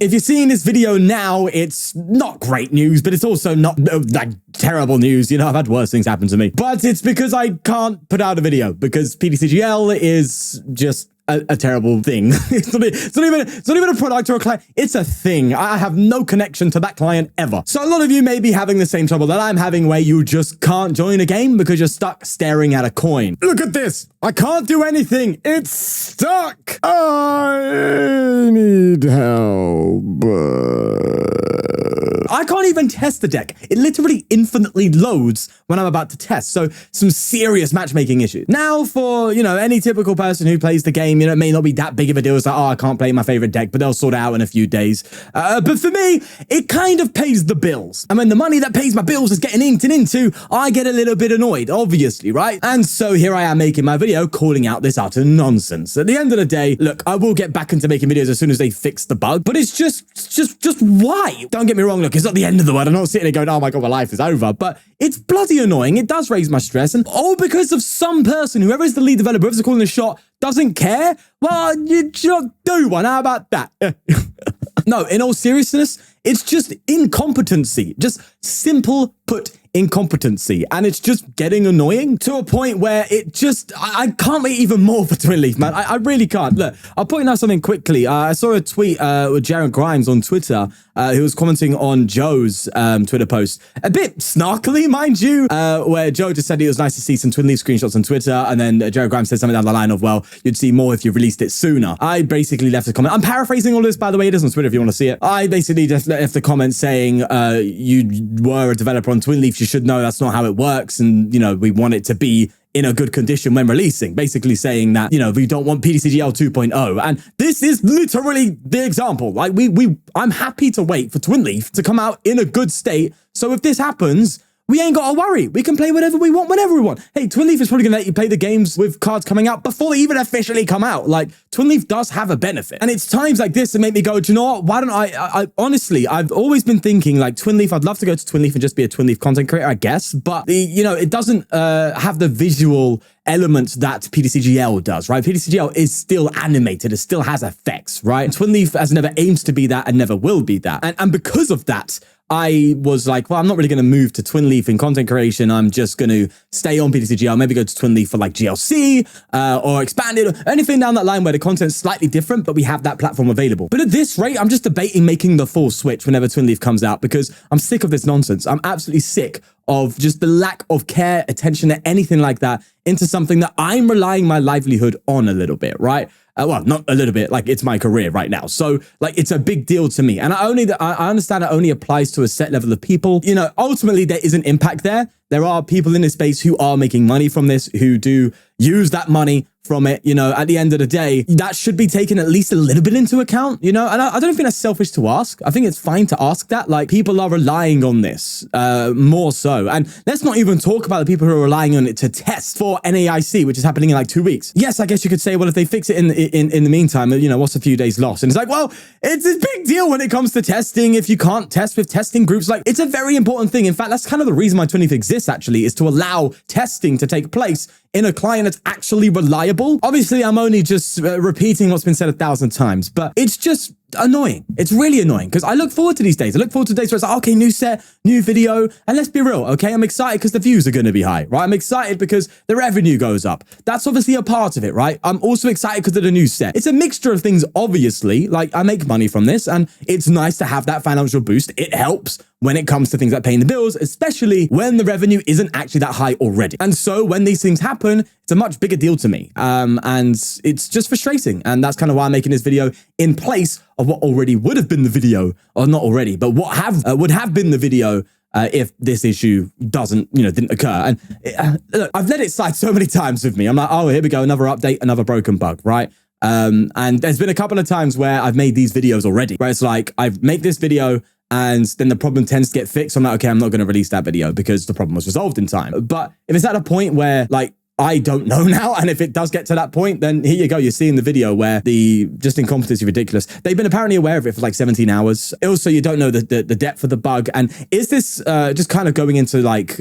If you're seeing this video now, it's not great news, but it's also not like terrible news. You know, I've had worse things happen to me. But it's because I can't put out a video because PDCGL is just a terrible thing. It's not even a product or a client. It's a thing. I have no connection to that client ever. So a lot of you may be having the same trouble that I'm having where you just can't join a game because you're stuck staring at a coin. Look at this. I can't do anything. It's stuck. I need help. I can't even test the deck. It literally infinitely loads when I'm about to test. So some serious matchmaking issues. Now for, you know, any typical person who plays the game, you know, it may not be that big of a deal. It's like, oh, I can't play my favorite deck, but they'll sort it out in a few days. But for me, it kind of pays the bills. And when the money that pays my bills is getting inked into, I get a little bit annoyed, obviously, right? And so here I am making my video calling out this utter nonsense. At the end of the day, look, I will get back into making videos as soon as they fix the bug, but it's just why? Don't get me wrong, look, it's not the end of the world. I'm not sitting there going, oh my God, my life is over, but it's bloody annoying. It does raise my stress, and all because of some person, whoever is the lead developer, whoever's calling the shot, doesn't care. Well, you just do one. How about that? No, in all seriousness, it's just incompetency. Just simple put incompetency. And it's just getting annoying to a point where it just, I can't wait even more for Twin Leaf, man. I really can't. Look, I'll point out something quickly. I saw a tweet with Jared Grimes on Twitter. Who was commenting on Joe's Twitter post. A bit snarkily, mind you, where Joe just said it was nice to see some Twin Leaf screenshots on Twitter. And then Jared Grimes said something down the line of, well, you'd see more if you released it sooner. I basically left a comment. I'm paraphrasing all this, by the way. It is on Twitter if you want to see it. I basically just left a comment saying, you were a developer on Twin Leaf. You should know that's not how it works. And, you know, we want it to be in a good condition when releasing, basically saying that, you know, we don't want PDCGL 2.0. And this is literally the example. Like I'm happy to wait for Twin Leaf to come out in a good state. So if this happens, we ain't got to worry. We can play whatever we want, whenever we want. Hey, Twin Leaf is probably going to let you play the games with cards coming out before they even officially come out. Like, Twin Leaf does have a benefit. And it's times like this that make me go, do you know what? Why don't I honestly, I've always been thinking like Twin Leaf, I'd love to go to Twin Leaf and just be a Twin Leaf content creator, I guess. But, you know, it doesn't have the visual element that PDCGL does, right? PDCGL is still animated. It still has effects, right? Twin Leaf has never aimed to be that and never will be that. And because of that, I was like, well, I'm not really going to move to Twin Leaf in content creation. I'm just going to stay on PDCGL, maybe go to Twin Leaf for like GLC or expanded or anything down that line where the content's slightly different, but we have that platform available. But at this rate, I'm just debating making the full switch whenever Twin Leaf comes out because I'm sick of this nonsense. I'm absolutely sick of just the lack of care, attention, or anything like that into something that I'm relying my livelihood on a little bit, right? Well, not a little bit, like it's my career right now. So like, it's a big deal to me. And I understand it only applies to a set level of people. You know, ultimately there is an impact there. There are people in this space who are making money from this, who do use that money from it. You know, at the end of the day, that should be taken at least a little bit into account, you know? And I don't think that's selfish to ask. I think it's fine to ask that. Like, people are relying on this more so. And let's not even talk about the people who are relying on it to test for NAIC, which is happening in like 2 weeks. Yes, I guess you could say, well, if they fix it in the meantime, you know, what's a few days lost? And it's like, well, it's a big deal when it comes to testing. If you can't test with testing groups, like, it's a very important thing. In fact, that's kind of the reason why Twin Leaf exists, actually, is to allow testing to take place in a client that's actually reliable. Obviously, I'm only just repeating what's been said 1,000 times, but it's just annoying. It's really annoying because I look forward to these days. I look forward to days where it's like, okay, new set, new video. And let's be real, okay? I'm excited because the views are going to be high, right? I'm excited because the revenue goes up. That's obviously a part of it, right? I'm also excited because of the new set. It's a mixture of things, obviously. Like, I make money from this and it's nice to have that financial boost. It helps when it comes to things like paying the bills, especially when the revenue isn't actually that high already. And so when these things happen, it's a much bigger deal to me. And it's just frustrating. And that's kind of why I'm making this video in place of what already would have been the video, or not already, but what would have been the video if this issue didn't occur. And look, I've let it slide so many times with me. I'm like, oh, here we go, another update, another broken bug, right? And there's been a couple of times where I've made these videos already, where it's like, I've made this video and then the problem tends to get fixed. I'm like, okay, I'm not going to release that video because the problem was resolved in time. But if it's at a point where like I don't know now. And if it does get to that point, then here you go. You're seeing the video where the just incompetency ridiculous. They've been apparently aware of it for like 17 hours. Also, you don't know the depth of the bug. And is this just kind of going into like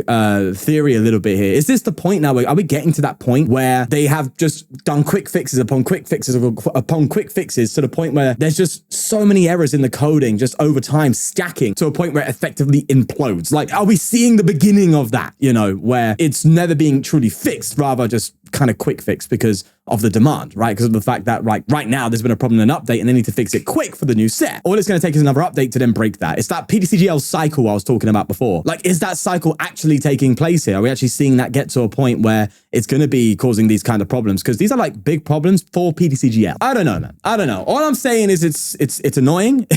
theory a little bit here? Is this the point now? Are we getting to that point where they have just done quick fixes upon quick fixes upon quick fixes to the point where there's just so many errors in the coding just over time stacking to a point where it effectively implodes? Like, are we seeing the beginning of that, you know, where it's never being truly fixed, rather just kind of quick fix because of the demand, right? Because of the fact that right now there's been a problem in an update and they need to fix it quick for the new set. All it's going to take is another update to then break that. It's that PTCGL cycle I was talking about before. Like, is that cycle actually taking place here? Are we actually seeing that get to a point where it's going to be causing these kind of problems? Because these are like big problems for PTCGL. I don't know, man. I don't know. All I'm saying is it's annoying.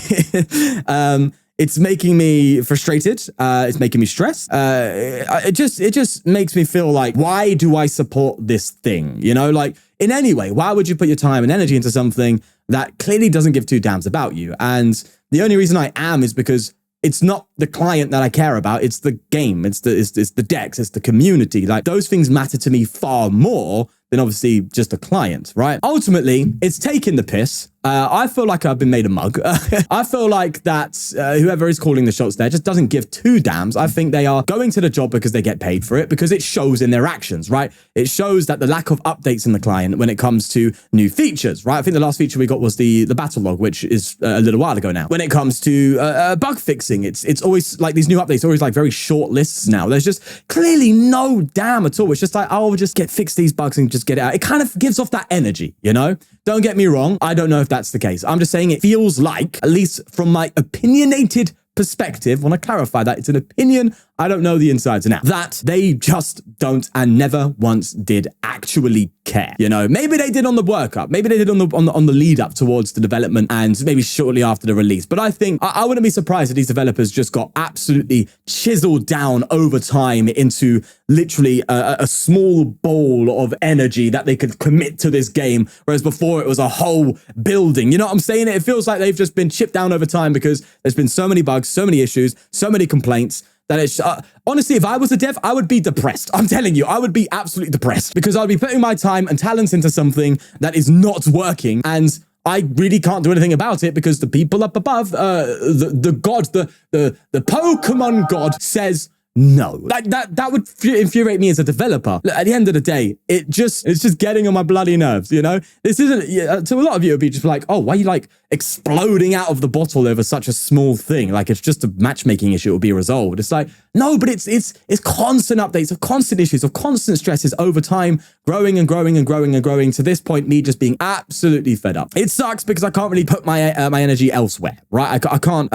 It's making me frustrated. It's making me stressed. It just makes me feel like, why do I support this thing? You know, like in any way, why would you put your time and energy into something that clearly doesn't give two damns about you? And the only reason I am is because it's not the client that I care about. It's the game. It's the decks. It's the community. Like, those things matter to me far more than obviously just a client, right? Ultimately, it's taking the piss. I feel like I've been made a mug. I feel like that whoever is calling the shots there just doesn't give two damns. I think they are going to the job because they get paid for it, because it shows in their actions, right? It shows that the lack of updates in the client when it comes to new features, right? I think the last feature we got was the battle log, which is a little while ago now. When it comes to bug fixing, it's always like these new updates, always like very short lists now. There's just clearly no damn at all. It's just like, oh, we'll just fix these bugs and just get it out. It kind of gives off that energy, you know? Don't get me wrong. I don't know if that's the case. I'm just saying it feels like, at least from my opinionated perspective, want to clarify that it's an opinion, I don't know the insides and outs, that they just don't and never once did actually care. You know, maybe they did on the workup, maybe they did on the lead up towards the development and maybe shortly after the release. But I think I wouldn't be surprised if these developers just got absolutely chiseled down over time into literally a small bowl of energy that they could commit to this game, whereas before it was a whole building. You know what I'm saying? It feels like they've just been chipped down over time because there's been so many bugs, so many issues, so many complaints, that it's, honestly, if I was a dev, I would be depressed. I'm telling you, I would be absolutely depressed because I'd be putting my time and talents into something that is not working, and I really can't do anything about it because the people up above, the god, the Pokemon god says no. Like that would infuriate me as a developer. At the end of the day, it's just getting on my bloody nerves, you know? This isn't, to a lot of you, it'd be just like, oh, why are you like exploding out of the bottle over such a small thing? Like, it's just a matchmaking issue, it will be resolved. It's like, no, but it's constant updates of constant issues, of constant stresses over time, growing and growing and growing and growing to this point, me just being absolutely fed up. It sucks because I can't really put my my energy elsewhere, right? I can't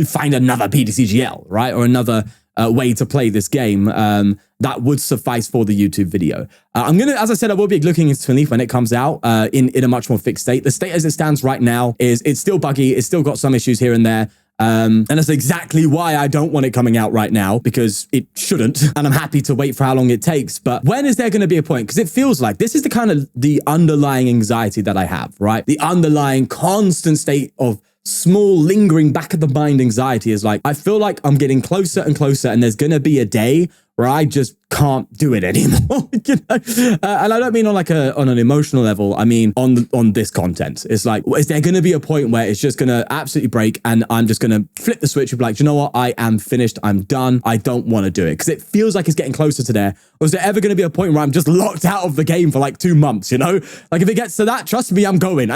find another PTCGL, right? Or another way to play this game that would suffice for the YouTube video. I'm gonna, as I said, I will be looking into Twin Leaf when it comes out in a much more fixed state. The state as it stands right now is it's still buggy. It's still got some issues here and there. And that's exactly why I don't want it coming out right now, because it shouldn't. And I'm happy to wait for how long it takes. But when is there going to be a point? Because it feels like this is the kind of the underlying anxiety that I have, right? The underlying constant state of small lingering back of the mind anxiety is like, I feel like I'm getting closer and closer, and there's going to be a day where I just can't do it anymore. You know? And I don't mean on like on an emotional level. I mean on this content. It's like, is there going to be a point where it's just going to absolutely break and I'm just going to flip the switch and be like, do you know what? I am finished. I'm done. I don't want to do it, because it feels like it's getting closer to there. Or is there ever going to be a point where I'm just locked out of the game for like 2 months, you know? Like, if it gets to that, trust me, I'm going.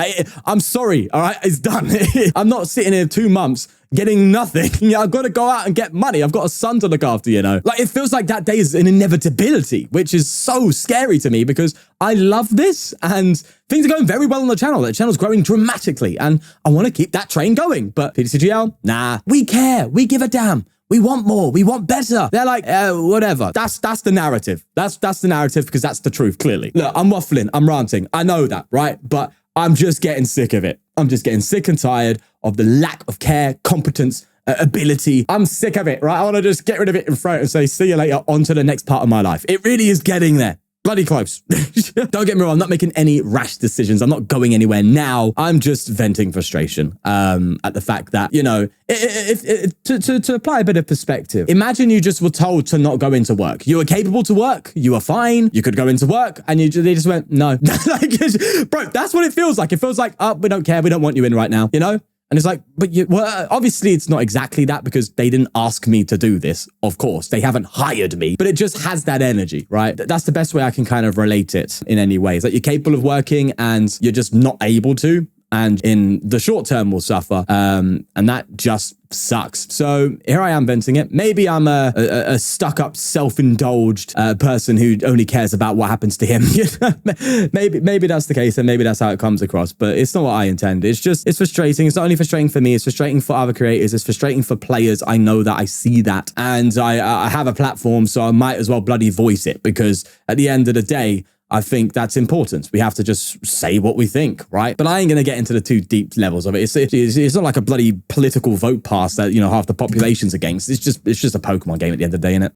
I'm sorry. All right. It's done. I'm not sitting here 2 months getting nothing. Yeah, I've got to go out and get money. I've got a son to look after, you know? Like, it feels like that day is an inevitability, which is so scary to me because I love this and things are going very well on the channel. The channel's growing dramatically and I want to keep that train going. But PTCGL, nah, we care. We give a damn. We want more. We want better. They're like, whatever. That's the narrative. That's the narrative, because that's the truth, clearly. Look, I'm waffling. I'm ranting. I know that, right? But I'm just getting sick of it. I'm just getting sick and tired of the lack of care, competence, ability. I'm sick of it, right? I want to just get rid of it in front and say, see you later, on to the next part of my life. It really is getting there. bloody close. Don't get me wrong, I'm not making any rash decisions. I'm not going anywhere now. I'm just venting frustration at the fact that, you know, to apply a bit of perspective, imagine you just were told to not go into work. You were capable to work. You were fine. You could go into work, and they just went, no. Like, bro, that's what it feels like. It feels like, oh, we don't care. We don't want you in right now, you know? And it's like, but well, obviously it's not exactly that because they didn't ask me to do this. Of course, they haven't hired me, but it just has that energy, right? That's the best way I can kind of relate it in any ways. Like, you're capable of working and you're just not able to. And in the short term will suffer. And that just sucks. So here I am venting it. Maybe I'm a stuck-up, self-indulged person who only cares about what happens to him. maybe that's the case, and maybe that's how it comes across. But it's not what I intend. It's frustrating. It's not only frustrating for me. It's frustrating for other creators. It's frustrating for players. I know that. I see that, and I have a platform, so I might as well bloody voice it, because at the end of the day, I think that's important. We have to just say what we think, right? But I ain't going to get into the too deep levels of it. It's not like a bloody political vote pass that, you know, half the population's against. It's just a Pokemon game at the end of the day, innit?